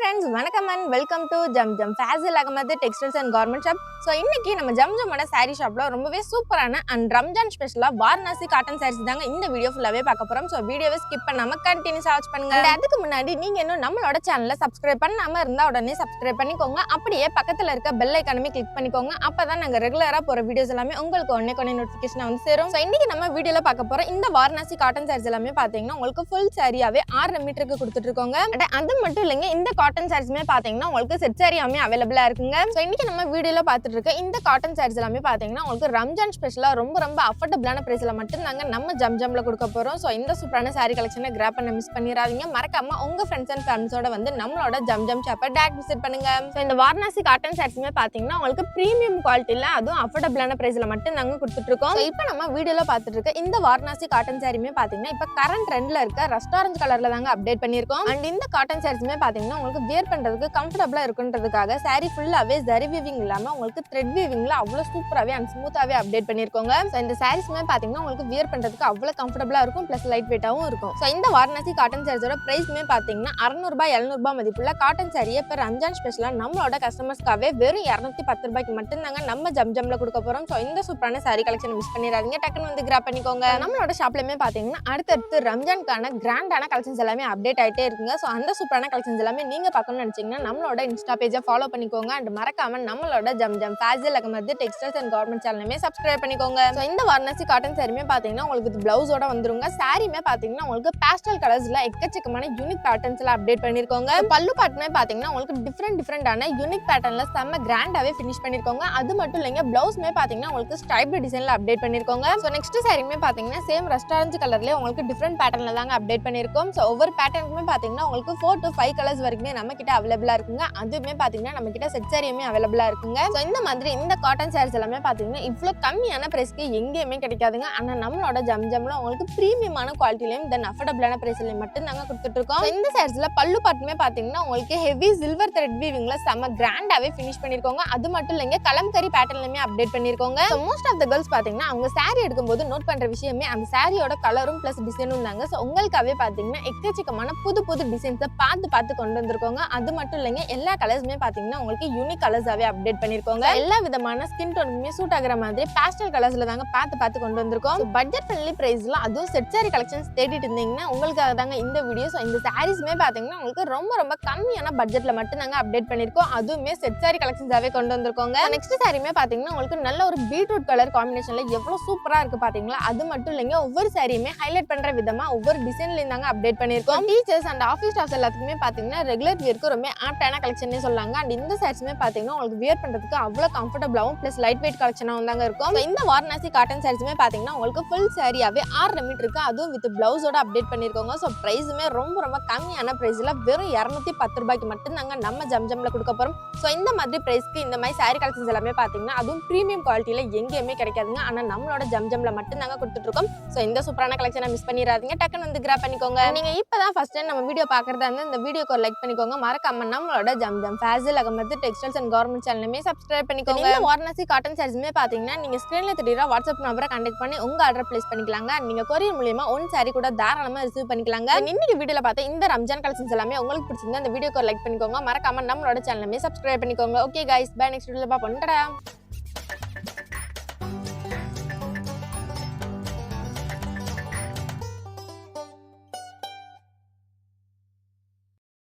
friends, வணக்கம் and welcome to Zamzam Fazil Ahmed textiles and garment shop. So இன்னைக்கு நம்ம ஜம்ஜமோட சாரீ ஷாப்ல ரொம்பவே சூப்பரான அண்ட் ரம்ஜான் ஸ்பெஷலா வாரணாசி காட்டன் சாரீஸ் தாங்க இந்த வீடியோ ஃபுல்லாவே பார்க்க போறோம். ஸோ வீடியோவை ஸ்கிப் பண்ணாம கண்டினியூஸா வாட்ச் பண்ணுங்க. அதுக்கு முன்னாடி நீங்க இன்னும் நம்மளோட சேனலை சப்ஸ்கிரைப் பண்ணாம இருந்தா உடனே சப்ஸ்கிரைப் பண்ணிக்கோங்க. அப்படியே பக்கத்துல இருக்க பெல் ஐக்கானுமே கிளிக் பண்ணிக்கோங்க. அப்பதான் நாங்க ரெகுலரா போற வீடியோஸ் எல்லாமே உங்களுக்கு ஒன்னே நோட்டிபிகேஷன் வந்து சேரும். ஸோ இன்னைக்கு நம்ம வீடியோல பார்க்க போற இந்த வாரணாசி காட்டன் சாரீஸ் எல்லாமே பாத்தீங்கன்னா உங்களுக்கு ஃபுல் சாரியாவே 6 மீட்டருக்கு கொடுத்துட்டு இருக்கோங்க. அது மட்டும் இல்லைங்க, இந்த காட்டன் சாரீஸ்மே பாத்தீங்கன்னா உங்களுக்கு செட் சாரியாமே அவைலபிளா இருக்குங்க. சோ இன்னைக்கு நம்ம வீடியோல பாத்துட்டு இருக்க இந்த காட்டன் சாரீஸ் எல்லாமே பாத்தீங்கன்னா உங்களுக்கு ரம்ஜான் ஸ்பெஷலா ரொம்ப அஃபோர்டபிளான பிரைஸ்ல மட்டும் தாங்க நம்ம ஜம்ஜம்ல கொடுக்க போறோம். சோ இந்த சூப்பரான சாரி கலெக்ஷனை கிராப் பண்ண மிஸ் பண்ணிராதீங்க. மறக்காம உங்க ஃப்ரெண்ட்ஸ் அண்ட் ஃபேமிலிஸோட வந்து நம்மளோட ஜம்ஜம் ஷாப்பை டைரக்ட் விசிட் பண்ணுங்க. சோ இந்த வாரணாசி காட்டன் சாரீஸ்மே பாத்தீங்கன்னா உங்களுக்கு பிரீமியம் குவாலிட்டில அதுவும் அஃபோர்டபிளான பிரைஸ்ல மட்டும் நாங்க கொடுத்துட்டு இருக்கோம். இப்போ நம்ம வீடியோல பாத்துட்டு இருக்க இந்த வாரணாசி காட்டன் சாரியுமே பாத்தீங்கன்னா இப்ப கரண்ட் ட்ரெண்ட்ல இருக்க ரஸ்ட் ஆரஞ்சு கலர்ல தாங்க அப்டேட் பண்ணிருக்கோம். அண்ட் இந்த காட்டன் சாரீஸ்மே பாத்தீங்கன்னா உங்களுக்கு வியர் பண்றதுக்கு கம்ஃபர்டபிளா இருக்குன்றதுக்காக சாரி ஃபுல்லாவே ஜரி வீவிங் இல்லாம உங்களுக்கு த்ரெட் வீவிங்ல அவ்வளவு சூப்பராவே அண்ட் ஸ்மூத்தாவே அப்டேட் பண்ணிருக்கோங்க. சோ இந்த சாரீஸ்மே பாத்தீங்கன்னா உங்களுக்கு வியர் பண்றதுக்கு அவ்வளவு கம்ஃபர்டபிளா இருக்கும், பிளஸ் லைட் வெயிட்டாவும் இருக்கும். சோ இந்த வாரணாசி காட்டன் சாரீஸோட பிரைஸ்மே பாத்தீங்கன்னா 600 ரூபாய் 700 ரூபாய் மதிப்புள்ள காட்டன் சாரியை இப்ப ரம்ஜான் ஸ்பெஷலா நம்மளோட கஸ்டமர்ஸ்க்காவே வெறும் 210 ரூபாய்க்கு மட்டும் தாங்க நம்ம ஜம்ஜம்ல கொடுக்க போறோம். சோ இந்த சூப்பரான சாரி கலெக்ஷன் மிஸ் பண்ணிடாதீங்க, டக்குன்னு வந்து கிராப் பண்ணிக்கோங்க. நம்மளோட ஷாப்லயுமே பாத்தீங்கன்னா அடுத்தடுத்து ரம்ஜானுக்கான கிராண்டான கலெக்ஷன்ஸ் எல்லாமே அப்டேட் ஆயிட்டே இருக்குங்க. சோ அந்த சூப்பரான கலெக்ஷன்ஸ் எல்லாமே நீங்க பார்க்கணும்னு நினைச்சீங்கன்னா நம்மளோட இன்ஸ்டா பேஜை ஃபாலோ பண்ணிக்கோங்க. அண்ட் மறக்காம நம்மளோட Jamjam Fazil Ahmed textiles and garment சேனலுமே சப்ஸ்கிரைப் பண்ணிக்கோங்க. சோ இந்த வாரணாசி காட்டன் சாரியுமே பாத்தீங்கன்னா உங்களுக்கு பிளவுஸோட வந்துருங்க. சாரியுமே பாத்தீங்கன்னா உங்களுக்கு பேஸ்டல் கலர்ஸ்ல எக்கச்சக்கமான யூனிக் பேட்டர்ன்ஸ் எல்லாம் அப்டேட் பண்ணிருக்கோங்க. பல்லு பாட்டுமே பாத்தீங்கன்னா உங்களுக்கு டிஃபரெண்டான யூனிக் பேட்டர்ன்ல செம்ம கிராண்டாவே ஃபினிஷ் பண்ணிருக்கோங்க. அது மட்டும் இல்லைங்க, பிளவுஸ்மே பாத்தீங்கன்னா உங்களுக்கு ஸ்ட்ரைப்டு டிசைன்ல அப்டேட் பண்ணிருக்கோங்க. சோ நெக்ஸ்ட் சாரியுமே பாத்தீங்கன்னா சேம் ரஸ்ட் ஆரஞ்சு கலர்லயே உங்களுக்கு டிஃபரெண்ட் பேட்டர்ன்ல தாங்க அப்டேட் பண்ணிருக்கோம். சோ ஒவ்வொரு பேட்டர்னுக்குமே பாத்தீங்கன்னா உங்களுக்கு 4 to 5 கலர்ஸ் வரைக்குமே நம்ம கிட்ட அவைலபிளா இருக்குங்க. அதுவுமே பாத்தீங்கன்னா நம்ம கிட்ட செட் சாரியுமே அவைலபிளா இருக்குங்க. சோ இந்த மாதிரி இந்த காட்டன் சாரீஸ் எல்லாமே பாத்தீங்கன்னா இவ்வளவு கம்மியான பிரைஸ்க்கு எங்கேயுமே கிடைக்காதுங்க. ஆனா நம்மளோட ஜம்ஜம்ல உங்களுக்கு பிரீமியமான குவாலிட்டிலையும் தென் அஃபோர்டபிளான பிரைஸ்லயும் மட்டும் நாங்க கொடுத்துட்டு இருக்கோம். இந்த சாரீஸ்ல பல்லு பாட்டுமே பாத்தீங்கன்னா உங்களுக்கு ஹெவி சில்வர் த்ரெட் வீவிங்ல செம கிராண்டாவே ஃபினிஷ் பண்ணிருக்கோங்க. அது மட்டும் இல்லைங்க, கலம்கரி பேட்டர்ன்லயுமே அப்டேட் பண்ணிருக்கோங்க. So most of the girls பாத்தீங்கன்னா அவங்க சாரி எடுக்கும்போது நோட் பண்ற விஷயமே அந்த சாரியோட கலரும் பிளஸ் டிசைனும் தாங்க. சோ உங்களுக்காகவே பாத்தீங்கன்னா எக்கச்சக்கமான புது டிசைன்ஸை பார்த்து கொண்டு வந்திருக்கோங்க. அது மட்டும் இல்லைங்க, எல்லா கலர்ஸுமே பாத்தீங்கன்னா உங்களுக்கு யூனிக் கலர்ஸாவே அப்டேட் பண்ணிருக்கோங்க. எல்லா விதமான ஸ்கின் டோனுக்குமே சூட் ஆகிற மாதிரி பேஸ்டல் கலர்ஸ்ல தாங்க பார்த்து கொண்டு வந்திருக்கோம். பட்ஜெட் ஃப்ரெண்ட்லி பிரைஸ்ல அதுவும் செட் சாரி கலெக்ஷன்ஸ் தேடிட்டு இருந்தீங்கன்னா உங்களுக்காக தாங்க இந்த வீடியோ. ஸோ இந்த சாரீஸ்மே பாத்தீங்கன்னா உங்களுக்கு ரொம்ப கம்மியான பட்ஜெட்ல மட்டும் நாங்க அப்டேட் பண்ணிருக்கோம். அதுவுமே செட் சாரி கலெக்ஷன்ஸாவே கொண்டு வந்திருக்கோங்க. நெக்ஸ்ட் சாரியுமே பாத்தீங்கன்னா உங்களுக்கு நல்ல ஒரு பீட்ரூட் கலர் காம்பினேஷன்ல எவ்வளவு சூப்பரா இருக்கு பாத்தீங்களா. அது மட்டும் இல்லைங்க, ஒவ்வொரு சாரியுமே ஹைலைட் பண்ற விதமா ஒவ்வொரு டிசைன்லயும் தாங்க அப்டேட் பண்ணிருக்கோம். டீச்சர்ஸ் அண்ட் ஆஃபீஸ் ஸ்டாஃப்ஸ் எல்லாத்துக்குமே பாத்தீங்கன்னா ரெகுலர் வியருக்கு ரொம்ப ஆப்டான கலெக்ஷனே சொல்லாங்க. அண்ட் இந்த சாரீஸ்மே பாத்தீங்கன்னா உங்களுக்கு வியர் பண்றதுக்கு அவ்வளவு கம்ஃபர்டபிளாவும் பிளஸ் லைட் வெயிட் கலெக்ஷனாவும் தாங்க இருக்கும். இந்த வாரணாசி காட்டன் சாரீஸ்மே பாத்தீங்கன்னா உங்களுக்கு ஃபுல் சாரியாவே 6 மீட்டருக்கு அதுவும் வித் பிளவுஸோட அப்டேட் பண்ணிருக்கோங்க. ஸோ பிரைஸுமே ரொம்ப கம்மியான பிரைஸ்ல வெறும் 210 ரூபாய்க்கு மட்டும் தாங்க நம்ம ஜம்ஜம்ல கொடுக்க போறோம். ஸோ இந்த மாதிரி பிரைஸ்க்கு இந்த மாதிரி சாரி கலெக்ஷன்ஸ் எல்லாமே பாத்தீங்கன்னா அதுவும் பிரீமியம் குவாலிட்டியில எங்கேயுமே கிடைக்காதுங்க. ஆனா நம்மளோட ஜம்ஜம்ல மட்டும் தாங்க கொடுத்துட்டு இருக்கோம். ஸோ இந்த சூப்பரான கலெக்ஷனை மிஸ் பண்ணிடாதீங்க, டக்குன்னு வந்து கிராப் பண்ணிக்கோங்க. நீங்க இப்பதான் ஃபர்ஸ்ட் டைம் நம்ம வீடியோ பாக்குறதா இருந்தா இந்த வீடியோக்கு லைக் பண்ணிக்கோங்க. மறக்காம நம்மளோட Jamjam Fazil Ahmed textiles and garment சேனலுமே சப்ஸ்கிரைப் பண்ணிக்கோங்க. இந்த வாரணாசி காட்டன் சாரீஸ்மே பாத்தீங்கன்னா நீங்க ஸ்கிரீன்ல தெரியுற வாட்ஸ்அப் நம்பரை கான்டாக்ட் பண்ணி உங்க ஆர்டர் பிளேஸ் பண்ணிக்கலாங்க. நீங்க கொரியர் மூலமா ஒன் சாரி கூட தாராளமா ரிசீவ் பண்ணிக்கலாங்க. இன்னைக்கு வீடியோல பார்த்த இந்த ரம்ஜான் கலெக்ஷன்ஸ் எல்லாமே உங்களுக்கு பிடிச்சிருந்தா இந்த வீடியோக்கு லைக் பண்ணிக்கோங்க. மறக்காம நம்மளோட சேனலுமே சப்ஸ்கிரைப் பண்ணிக்கோங்க. ஓகே गाइस, பை, நெக்ஸ்ட் வீடியோல பாப்போம்.